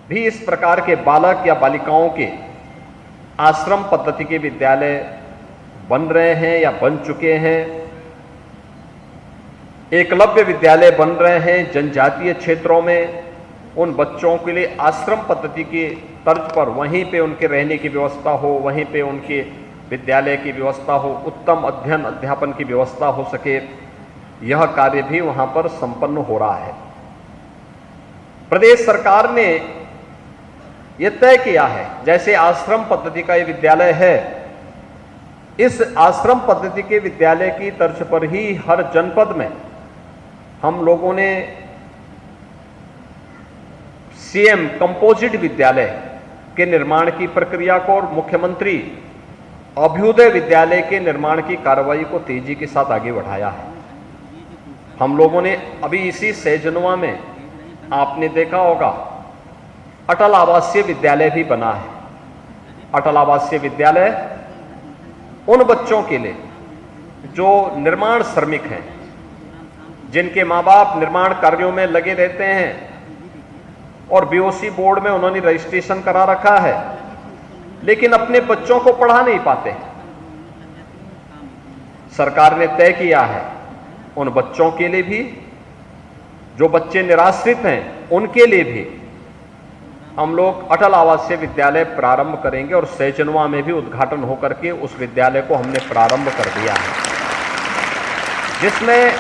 भी इस प्रकार के बालक या बालिकाओं के आश्रम पद्धति के विद्यालय बन रहे हैं या बन चुके हैं। एकलव्य विद्यालय बन रहे हैं जनजातीय क्षेत्रों में। उन बच्चों के लिए आश्रम पद्धति की तर्ज पर वहीं पे उनके रहने की व्यवस्था हो, वहीं पे उनके विद्यालय की व्यवस्था हो, उत्तम अध्ययन अध्यापन की व्यवस्था हो सके, यह कार्य भी वहां पर संपन्न हो रहा है। प्रदेश सरकार ने यह तय किया है, जैसे आश्रम पद्धति का ये विद्यालय है, इस आश्रम पद्धति के विद्यालय की तर्ज पर ही हर जनपद में हम लोगों ने सीएम कंपोजिट विद्यालय के निर्माण की प्रक्रिया को और मुख्यमंत्री अभ्युदय विद्यालय के निर्माण की कार्रवाई को तेजी के साथ आगे बढ़ाया है। हम लोगों ने अभी इसी सैजनवा में आपने देखा होगा अटल आवासीय विद्यालय भी बना है। अटल आवासीय विद्यालय उन बच्चों के लिए जो निर्माण श्रमिक हैं, जिनके माँ बाप निर्माण कार्यों में लगे रहते हैं और बीओसी बोर्ड में उन्होंने रजिस्ट्रेशन करा रखा है, लेकिन अपने बच्चों को पढ़ा नहीं पाते। सरकार ने तय किया है उन बच्चों के लिए भी, जो बच्चे निराश्रित हैं उनके लिए भी हम लोग अटल आवासीय विद्यालय प्रारंभ करेंगे और सैजनवा में भी उद्घाटन होकर के उस विद्यालय को हमने प्रारंभ कर दिया है, जिसमें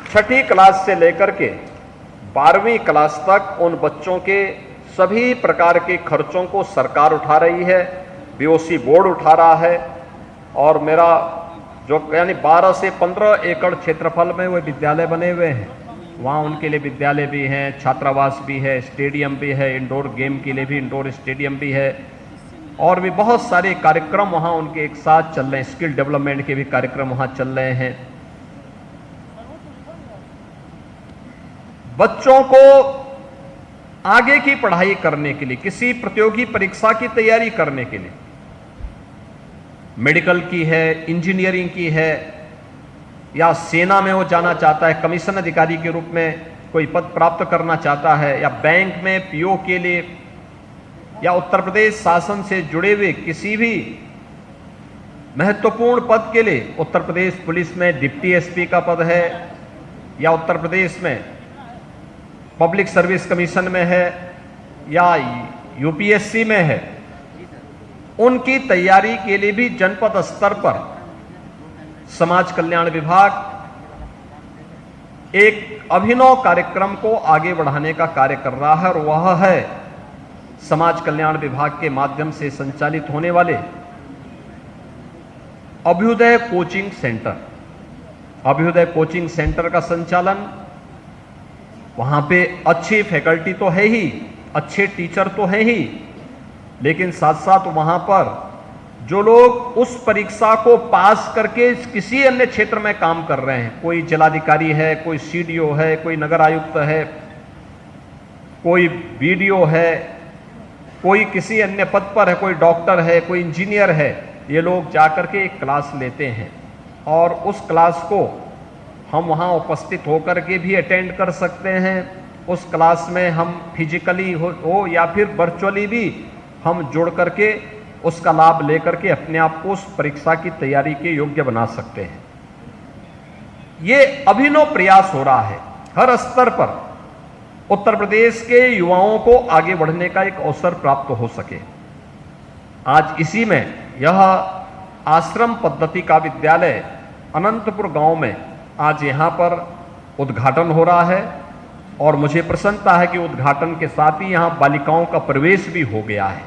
6ठी क्लास से लेकर के 12वीं क्लास तक उन बच्चों के सभी प्रकार के खर्चों को सरकार उठा रही है, बीओसी बोर्ड उठा रहा है। और मेरा जो यानी 12 से 15 एकड़ क्षेत्रफल में वो विद्यालय बने हुए हैं, वहाँ उनके लिए विद्यालय भी हैं, छात्रावास भी है, स्टेडियम भी है, इंडोर गेम के लिए भी इंडोर स्टेडियम भी है, और भी बहुत सारे कार्यक्रम वहाँ उनके एक साथ चल रहे हैं। स्किल डेवलपमेंट के भी कार्यक्रम वहाँ चल रहे हैं। बच्चों को आगे की पढ़ाई करने के लिए, किसी प्रतियोगी परीक्षा की तैयारी करने के लिए, मेडिकल की है, इंजीनियरिंग की है, या सेना में वो जाना चाहता है, कमीशन अधिकारी के रूप में कोई पद प्राप्त करना चाहता है, या बैंक में पीओ के लिए, या उत्तर प्रदेश शासन से जुड़े हुए किसी भी महत्वपूर्ण पद के लिए, उत्तर प्रदेश पुलिस में डिप्टी एसपी का पद है, या उत्तर प्रदेश में पब्लिक सर्विस कमीशन में है, या यूपीएससी में है, उनकी तैयारी के लिए भी जनपद स्तर पर समाज कल्याण विभाग एक अभिनव कार्यक्रम को आगे बढ़ाने का कार्य कर रहा है, और वह है समाज कल्याण विभाग के माध्यम से संचालित होने वाले Abhyuday coaching centre. Abhyuday coaching centre का संचालन, वहां पे अच्छी फैकल्टी तो है ही, अच्छे टीचर तो है ही, लेकिन साथ साथ वहां पर जो लोग उस परीक्षा को पास करके किसी अन्य क्षेत्र में काम कर रहे हैं, कोई जिलाधिकारी है, कोई सीडीओ है, कोई नगर आयुक्त है, कोई बीडीओ है, कोई किसी अन्य पद पर है, कोई डॉक्टर है, कोई इंजीनियर है, ये लोग जाकर के एक क्लास लेते हैं और उस क्लास को हम वहाँ उपस्थित होकर के भी अटेंड कर सकते हैं। उस क्लास में हम फिजिकली हो या फिर वर्चुअली भी हम जुड़ करके उसका लाभ लेकर के अपने आप को उस परीक्षा की तैयारी के योग्य बना सकते हैं। ये अभिनव प्रयास हो रहा है हर स्तर पर, उत्तर प्रदेश के युवाओं को आगे बढ़ने का एक अवसर प्राप्त हो सके। आज इसी में यह आश्रम पद्धति का विद्यालय अनंतपुर गांव में आज यहाँ पर उद्घाटन हो रहा है, और मुझे प्रसन्नता है कि उद्घाटन के साथ ही यहाँ बालिकाओं का प्रवेश भी हो गया है।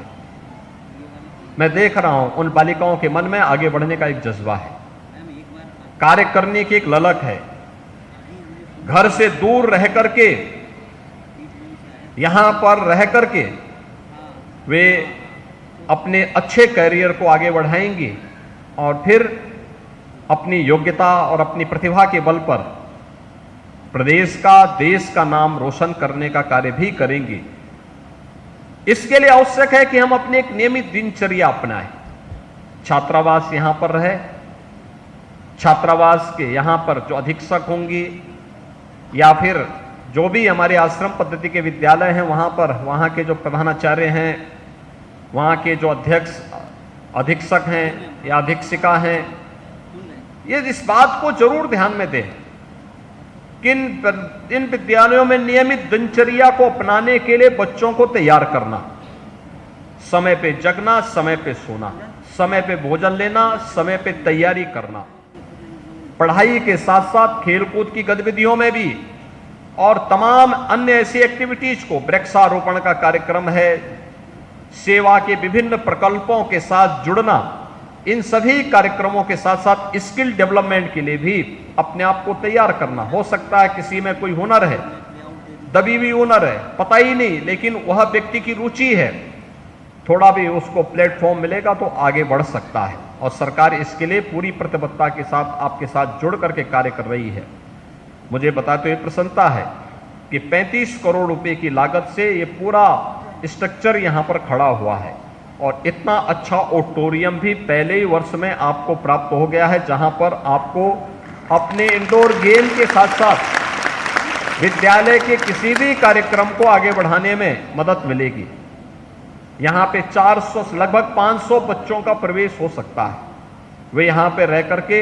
मैं देख रहा हूं उन बालिकाओं के मन में आगे बढ़ने का एक जज्बा है, कार्य करने की एक ललक है। घर से दूर रह करके, यहां पर रह करके वे अपने अच्छे करियर को आगे बढ़ाएंगे और फिर अपनी योग्यता और अपनी प्रतिभा के बल पर प्रदेश का, देश का नाम रोशन करने का कार्य भी करेंगे। इसके लिए आवश्यक है कि हम अपने एक नियमित दिनचर्या अपनाएं। छात्रावास यहां पर रहे, छात्रावास के यहां पर जो अधीक्षक होंगे या फिर जो भी हमारे आश्रम पद्धति के विद्यालय हैं वहाँ पर वहाँ के जो प्रधानाचार्य हैं, वहाँ के जो अधीक्षक हैं या अधीक्षिका हैं, ये इस बात को जरूर ध्यान में दें कि इन विद्यालयों में नियमित दिनचर्या को अपनाने के लिए बच्चों को तैयार करना, समय पे जगना, समय पे सोना, समय पे भोजन लेना, समय पे तैयारी करना, पढ़ाई के साथ साथ खेलकूद की गतिविधियों में भी और तमाम अन्य ऐसी एक्टिविटीज को, वृक्षारोपण का कार्यक्रम है, सेवा के विभिन्न प्रकल्पों के साथ जुड़ना, इन सभी कार्यक्रमों के साथ साथ स्किल डेवलपमेंट के लिए भी अपने आप को तैयार करना। हो सकता है किसी में कोई हुनर है, दबी हुई हुनर है, पता ही नहीं, लेकिन वह व्यक्ति की रुचि है, थोड़ा भी उसको प्लेटफॉर्म मिलेगा तो आगे बढ़ सकता है। और सरकार इसके लिए पूरी प्रतिबद्धता के साथ आपके साथ जुड़ करके कार्य कर रही है। मुझे बताते हुए प्रसन्नता है कि 35 करोड़ रुपए की लागत से ये पूरा स्ट्रक्चर यहाँ पर खड़ा हुआ है और इतना अच्छा ऑडिटोरियम भी पहले ही वर्ष में आपको प्राप्त हो गया है, जहाँ पर आपको अपने इंडोर गेम के साथ साथ विद्यालय के किसी भी कार्यक्रम को आगे बढ़ाने में मदद मिलेगी। यहाँ पे 400 लगभग 500 बच्चों का प्रवेश हो सकता है। वे यहाँ पे रह करके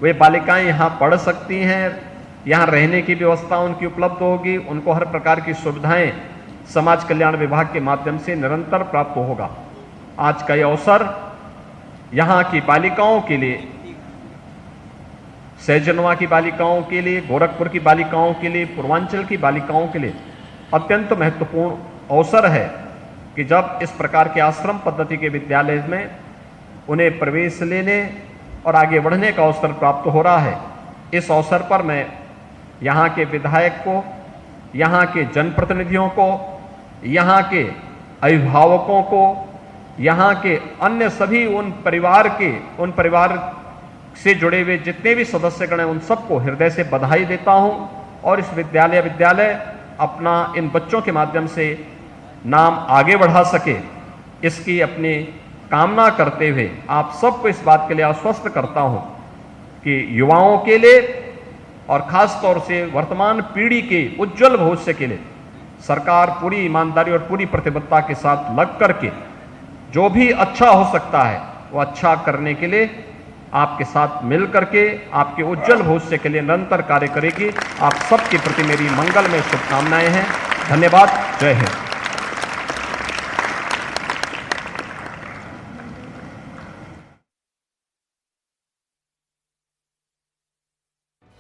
वे बालिकाएं यहाँ पढ़ सकती हैं, यहाँ रहने की व्यवस्था उनकी उपलब्ध होगी, उनको हर प्रकार की सुविधाएं समाज कल्याण विभाग के माध्यम से निरंतर प्राप्त होगा। आज का यह अवसर यहाँ की बालिकाओं के लिए, सहजनवा की बालिकाओं के लिए, गोरखपुर की बालिकाओं के लिए, पूर्वांचल की बालिकाओं के लिए अत्यंत महत्वपूर्ण अवसर है कि जब इस प्रकार के आश्रम पद्धति के विद्यालय में उन्हें प्रवेश लेने और आगे बढ़ने का अवसर प्राप्त हो रहा है। इस अवसर पर मैं यहाँ के विधायक को, यहाँ के जनप्रतिनिधियों को, यहाँ के अभिभावकों को, यहाँ के अन्य सभी उन परिवार से जुड़े हुए जितने भी सदस्यगण हैं, उन सबको हृदय से बधाई देता हूँ। और इस विद्यालय अपना इन बच्चों के माध्यम से नाम आगे बढ़ा सके, इसकी अपनी कामना करते हुए आप सबको इस बात के लिए आश्वस्त करता हूं कि युवाओं के लिए और खास तौर से वर्तमान पीढ़ी के उज्जवल भविष्य के लिए सरकार पूरी ईमानदारी और पूरी प्रतिबद्धता के साथ लग करके जो भी अच्छा हो सकता है वो अच्छा करने के लिए आपके साथ मिल करके आपके उज्जवल भविष्य के लिए निरंतर कार्य करेगी। आप सबके प्रति मेरी मंगलमय शुभकामनाएं हैं। धन्यवाद। जय हिंद।